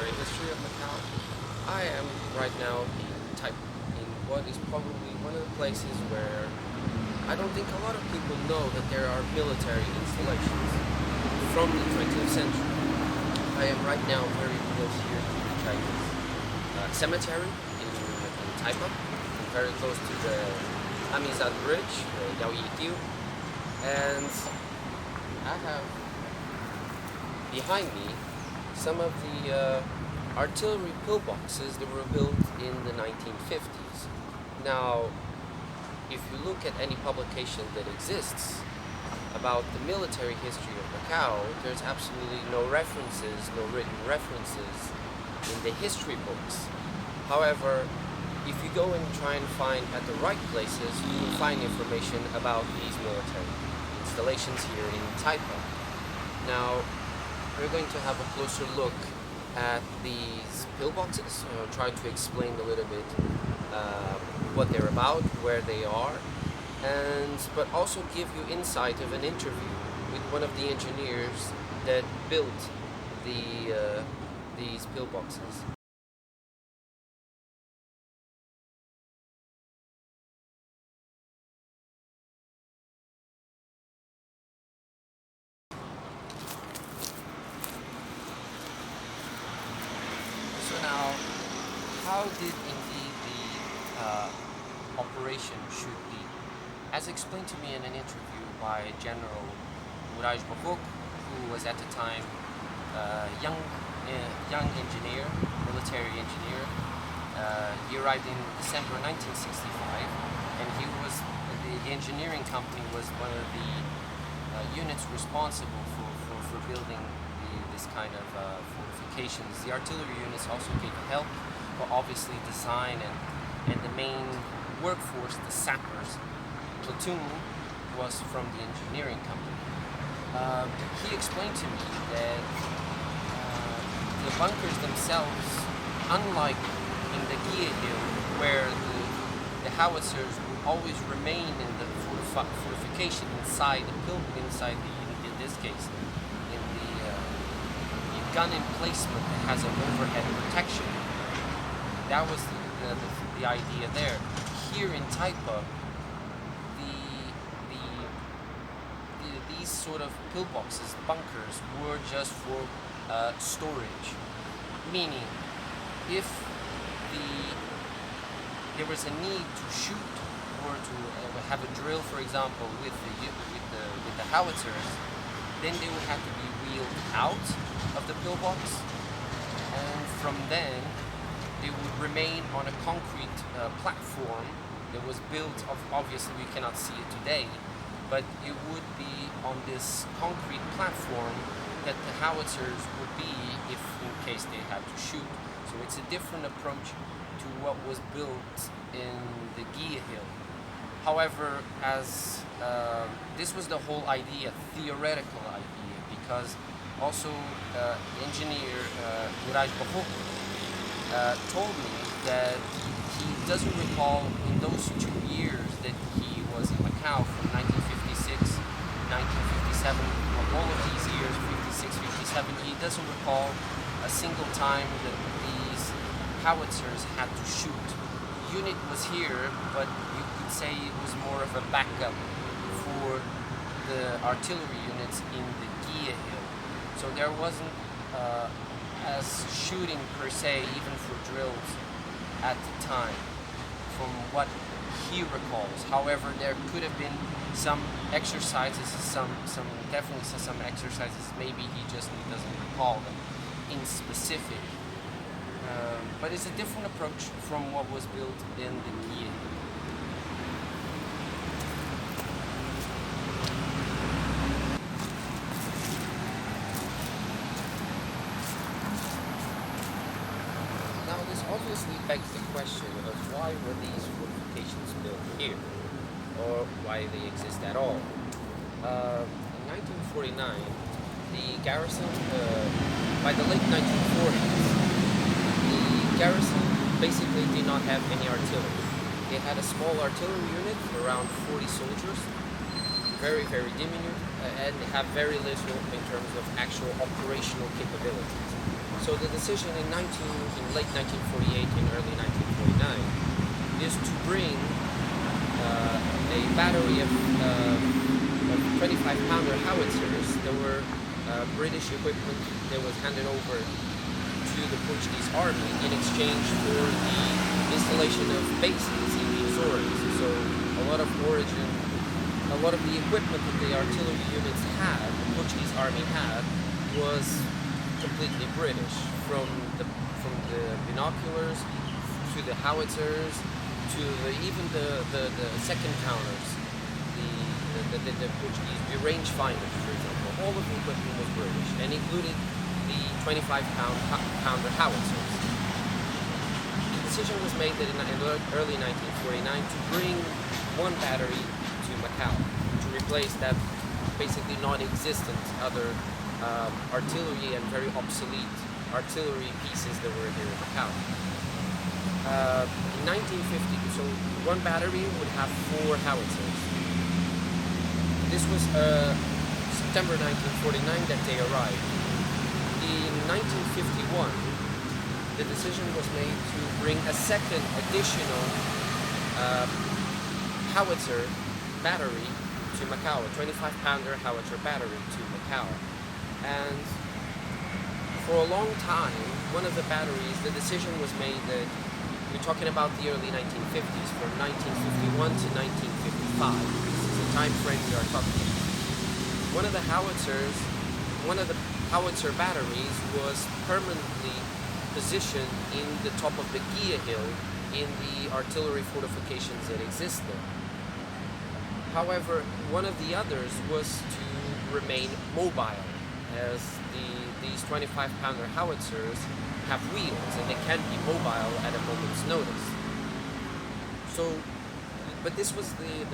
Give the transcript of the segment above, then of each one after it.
military history of Macau. I am right now in what is probably one of the places where I don't think a lot of people know that there are military installations from the 20th century. I am right now very close here to the Chinese cemetery in Taipa, very close to the Amizad Bridge, the Yao Yi, and I have behind me some of the artillery pillboxes that were built in the 1950s. Now, if you look at any publication that exists about the military history of Macau, there's absolutely no references, no written references in the history books. However, if you go and try and find at the right places, you will find information about these military installations here in Taipa. Now, we're going to have a closer look at these pillboxes, try to explain a little bit what they're about, where they are, but also give you insight of an interview with one of the engineers that built these pillboxes. So now, how did indeed the operation should be? As explained to me in an interview by General Guia, who was at the time young engineer, military engineer. He arrived in December 1965, and the engineering company was one of the units responsible for building this kind of fortifications. The artillery units also gave help, but obviously design and the main workforce, the sappers platoon, was from the engineering company. He explained to me that the bunkers themselves, unlike in the Guia Hill, where the howitzers would always remain in the fortification inside in this case, in the gun emplacement that has an overhead protection. That was the idea there. Here in Taipa, these sort of pillboxes, bunkers, were just for storage. Meaning, if there was a need to shoot or to have a drill, for example, with the howitzers, then they would have to be wheeled out of the pillbox, and from then they would remain on a concrete platform that was built of, obviously we cannot see it today, but it would be on this concrete platform that the howitzers would be if in case they had to shoot. So it's a different approach to what was built in the Guia Hill. However, as this was the whole idea, theoretical idea, because also engineer Guia told me that he doesn't recall in those 2 years that he was in Macau from 1956, 1957, all of these years, 56, 57, he doesn't recall a single time that these howitzers had to shoot. The unit was here, but you could say it was more of a backup for the artillery units in the Guia Hill. So there wasn't as shooting per se, even for drills at the time, from what he recalls. However, there could have been some exercises, definitely some exercises, maybe he just doesn't recall them in specific. But it's a different approach from what was built in the Guia. Now this obviously begs the question of why were these fortifications built here, or why they exist at all. In 1949, the garrison, by the late 1940s, the garrison basically did not have any artillery. They had a small artillery unit, around 40 soldiers, very, very diminutive and have very little in terms of actual operational capabilities. So the decision in late 1948 and early 1949 is to bring a battery of 25-pounder howitzers. There were British equipment that was handed over to the Portuguese army in exchange for the installation of bases in the Azores. So a lot of the equipment that the artillery units had, the Portuguese army had, was completely British, from the binoculars to the howitzers to even the second counters, the Portuguese, the rangefinders, for example. All of the equipment was British and included the 25-pounder howitzers. The decision was made that in early 1949 to bring one battery to Macau to replace that basically non-existent other artillery and very obsolete artillery pieces that were here in Macau. In 1950, so one battery would have 4 howitzers. This was September 1949 that they arrived. In 1951, the decision was made to bring a second additional howitzer battery to Macau, a 25-pounder howitzer battery to Macau. And for a long time, one of the batteries, the decision was made that we're talking about the early 1950s, from 1951 to 1955. This is the time frame we are talking about. One of the howitzer batteries was permanently positioned in the top of the Guia hill in the artillery fortifications that exist there. However, one of the others was to remain mobile, as these 25-pounder howitzers have wheels and they can be mobile at a moment's notice. So, but this was the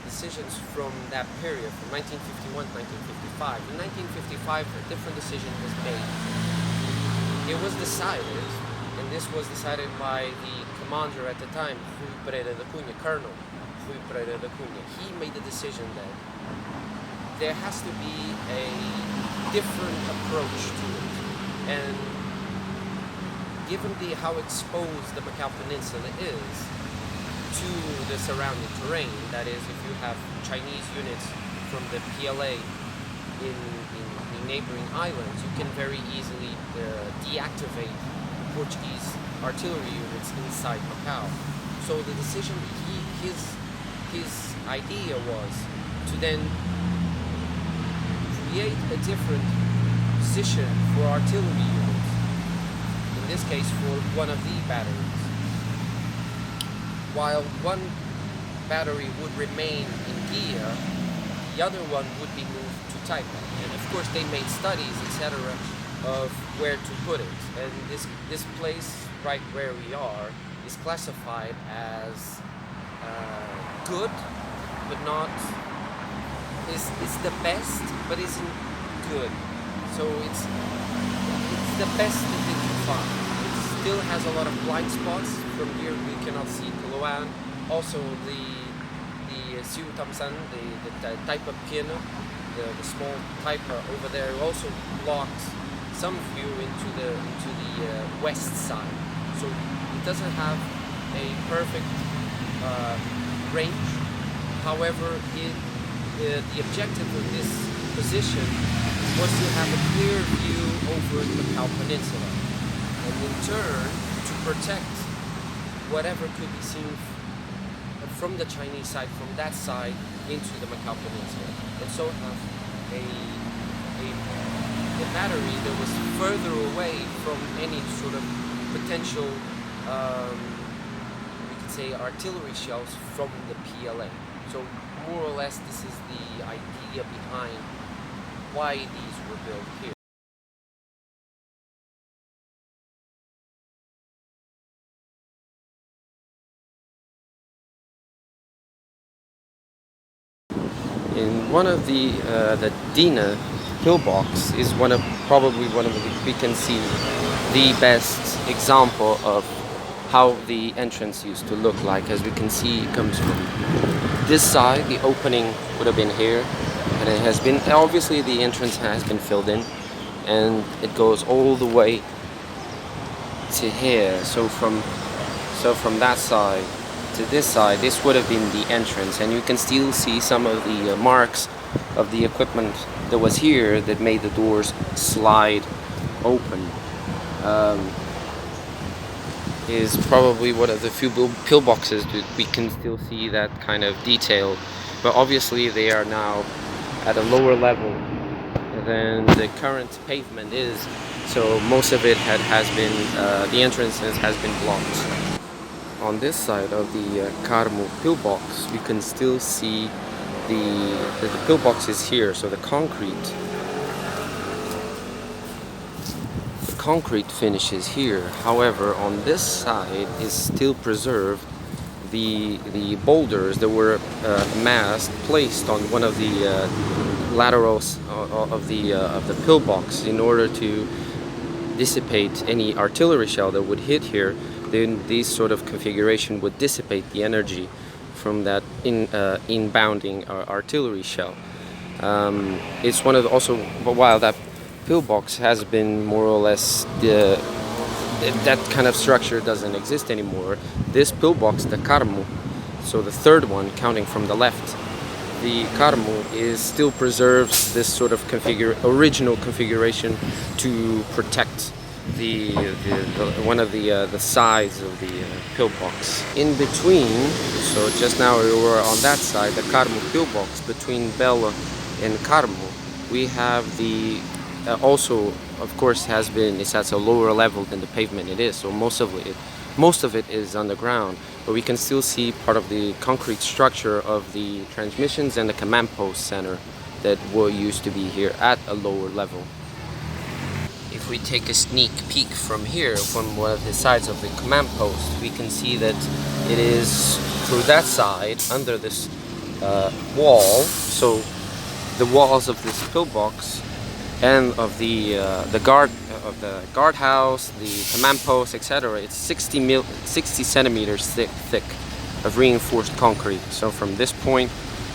decisions from that period, from 1951 to 1955. In 1955, a different decision was made. It was decided, and this was decided by the commander at the time, Colonel Rui Pereira da Cunha. He made the decision that there has to be a different approach to it. And given how exposed the Macau Peninsula is to the surrounding terrain, that is, if you have Chinese units from the PLA in neighboring islands, you can very easily deactivate Portuguese artillery units inside Macau. So the decision, his idea was to then create a different position for artillery units, in this case for one of the batteries. While one battery would remain in Guia, the other one would be moved to Taipa. And of course they made studies, etc., of where to put it. And this place, right where we are, is classified as good, but not, it's the best, but isn't good. So it's the best that they can find. It still has a lot of blind spots. From here we cannot see Koloan. Also the Siu Tamsan, the Taipa Pac On, the small Taipa over there also blocks some view into the west side. So it doesn't have a perfect range. However, the objective of this position was to have a clear view over the Macau Peninsula, and in turn to protect whatever could be seen from the Chinese side, from that side into the Macau Peninsula, and so have a battery that was further away from any sort of potential, we could say, artillery shells from the PLA. So more or less this is the idea behind why these were built here. In one of the Dina pillbox is probably one of the, we can see the best example of how the entrance used to look like. As we can see, it comes from this side, the opening would have been here, and it has been, obviously the entrance has been filled in, and it goes all the way to here. So from that side to this side, this would have been the entrance, and you can still see some of the marks of the equipment that was here that made the doors slide open. Is probably one of the few pillboxes that we can still see that kind of detail, but obviously they are now at a lower level than the current pavement is, so most of it has been, the entrances has been blocked. On this side of the Carmo pillbox, you can still see the pillbox is here, so the concrete finish is here. However, on this side is still preserved the boulders that were placed on one of the laterals of the pillbox in order to dissipate any artillery shell that would hit here. Then this sort of configuration would dissipate the energy from that inbounding artillery shell. It's one of the, also, while that pillbox has been more or less that kind of structure doesn't exist anymore. This pillbox, the Carmo, so the third one counting from the left, the Carmo still preserves this sort of original configuration to protect one of the sides of the pillbox. In between, so just now we were on that side, the Carmo pillbox, between Bella and Carmo, we have the also, of course, it's at a lower level than the pavement it is, so most of it is underground, but we can still see part of the concrete structure of the transmissions and the command post center that used to be here at a lower level. If we take a sneak peek from here, from one of the sides of the command post, we can see that it is through that side, under this wall, so the walls of this pillbox and of the guardhouse, the command post, etc. It's 60 centimeters thick of reinforced concrete. So from this point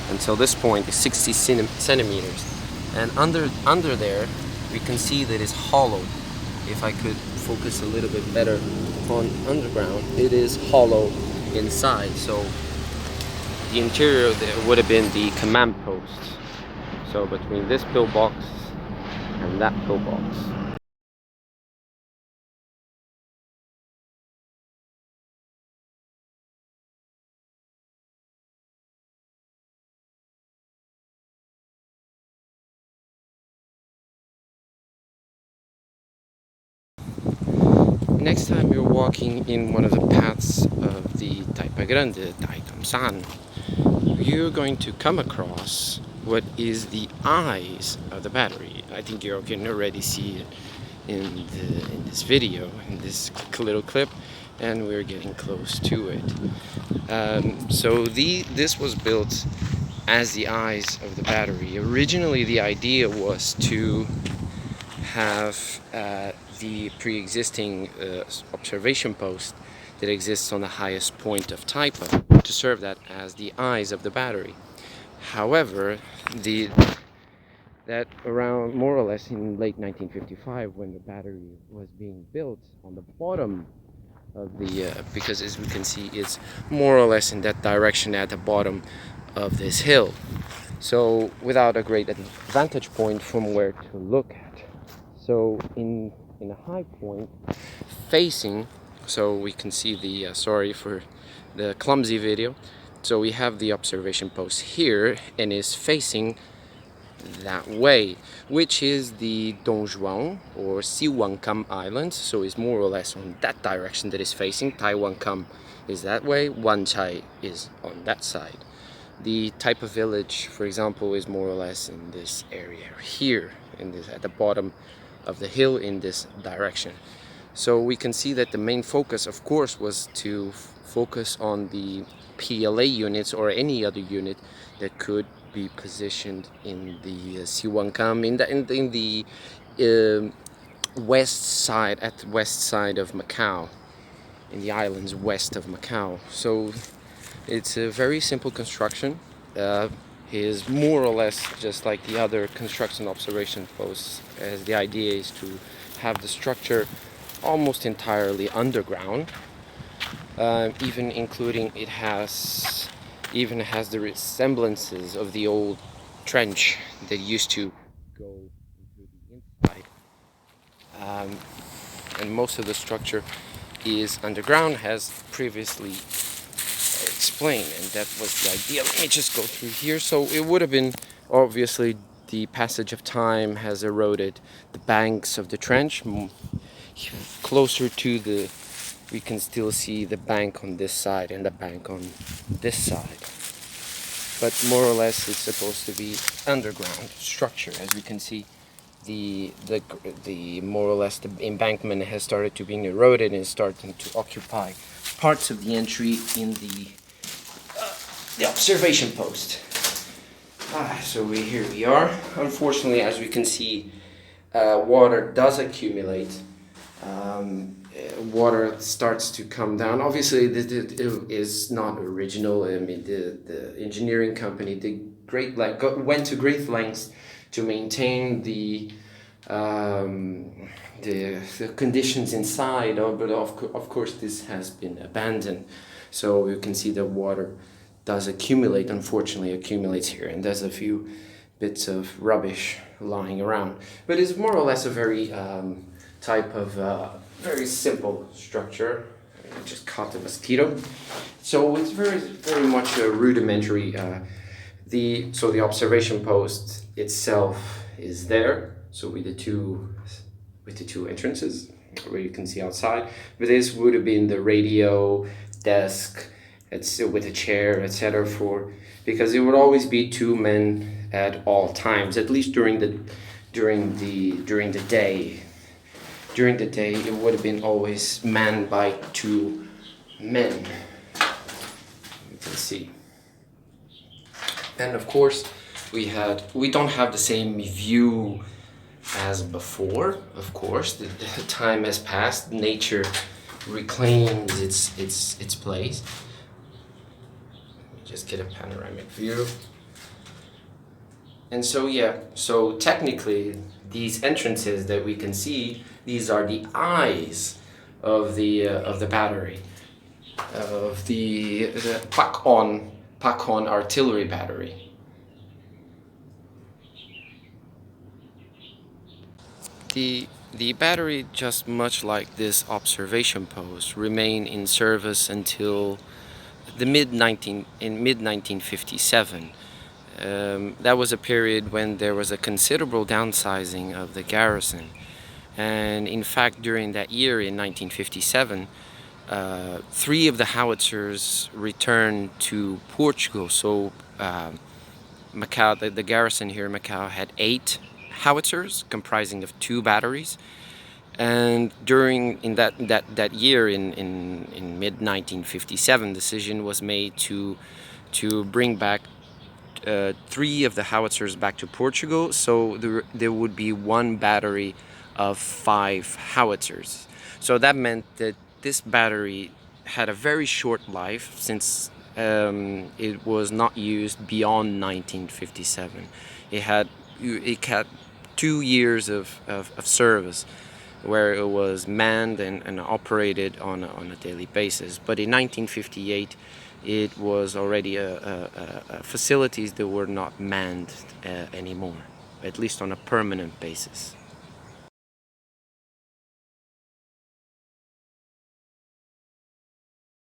until this point is 60 centimeters, and under there we can see that it's hollow. If I could focus a little bit better on underground, it is hollow inside. So the interior there would have been the command post. So between this pillbox and that pillbox. Next time you're walking in one of the paths of the Taipa Grande, Taitamsan, you're going to come across what is the eyes of the battery. I think you can already see it in this video, in this little clip, and we're getting close to it. So this was built as the eyes of the battery. Originally, the idea was to have the pre-existing observation post that exists on the highest point of Taipa to serve that as the eyes of the battery. However, that around more or less in late 1955, when the battery was being built on the bottom of the because as we can see it's more or less in that direction at the bottom of this hill, so without a great vantage point from where to look at. So in a high point facing, so we can see the sorry for the clumsy video, so we have the observation post here and is facing that way, which is the Don Juan or Siwankam Island. So it's more or less on that direction that is facing. Taiwankam is that way, Wan Chai is on that side. The Taipa village, for example, is more or less in this area here, at the bottom of the hill in this direction. So we can see that the main focus, of course, was to focus on the PLA units or any other unit that could be positioned in the Siwankam, in the west side, at the west side of Macau, in the islands west of Macau. So It's a very simple construction. Is more or less just like the other construction observation posts, as the idea is to have the structure almost entirely underground, even including even has the resemblances of the old trench that used to go into the inside. And most of the structure is underground, has previously explained, and that was the idea. Let me just go through here. So it would have been, obviously, the passage of time has eroded the banks of the trench. Closer to the, we can still see the bank on this side and the bank on this side. But more or less, it's supposed to be underground structure. As we can see, the more or less the embankment has started to being eroded and starting to occupy parts of the entry in the observation post. So here we are. Unfortunately, as we can see, water does accumulate. Water starts to come down. Obviously, it is not original. I mean, the engineering company went to great lengths to maintain the conditions inside. But of course, this has been abandoned. So you can see the water does accumulate. Unfortunately, accumulates here, and there's a few bits of rubbish lying around. But it's more or less a very type of very simple structure. I just caught a mosquito. So it's very much a rudimentary. So the observation post itself is there. So with the two entrances, where you can see outside. But this would have been the radio desk, with a chair, etc. Because it would always be two men at all times, at least during the day. During the day, it would have been always manned by two men. You can see. And of course, we don't have the same view as before. Of course, the time has passed. Nature reclaims its place. Let me just get a panoramic view. And so technically, these entrances that we can see, these are the eyes of the battery, of the Pac On artillery battery. The battery, just much like this observation post, remained in service until the mid 1957. That was a period when there was a considerable downsizing of the garrison, and in fact during that year in 1957, 3 of the howitzers returned to Portugal. So Macau, the garrison here in Macau, had 8 howitzers comprising of 2 batteries, and in that year in mid 1957, decision was made to bring back 3 of the howitzers back to Portugal, so there would be 1 battery of 5 howitzers. So that meant that this battery had a very short life, since it was not used beyond 1957. It had 2 years of service, where it was manned and operated on a daily basis. But in 1958, it was already facilities that were not manned anymore, at least on a permanent basis.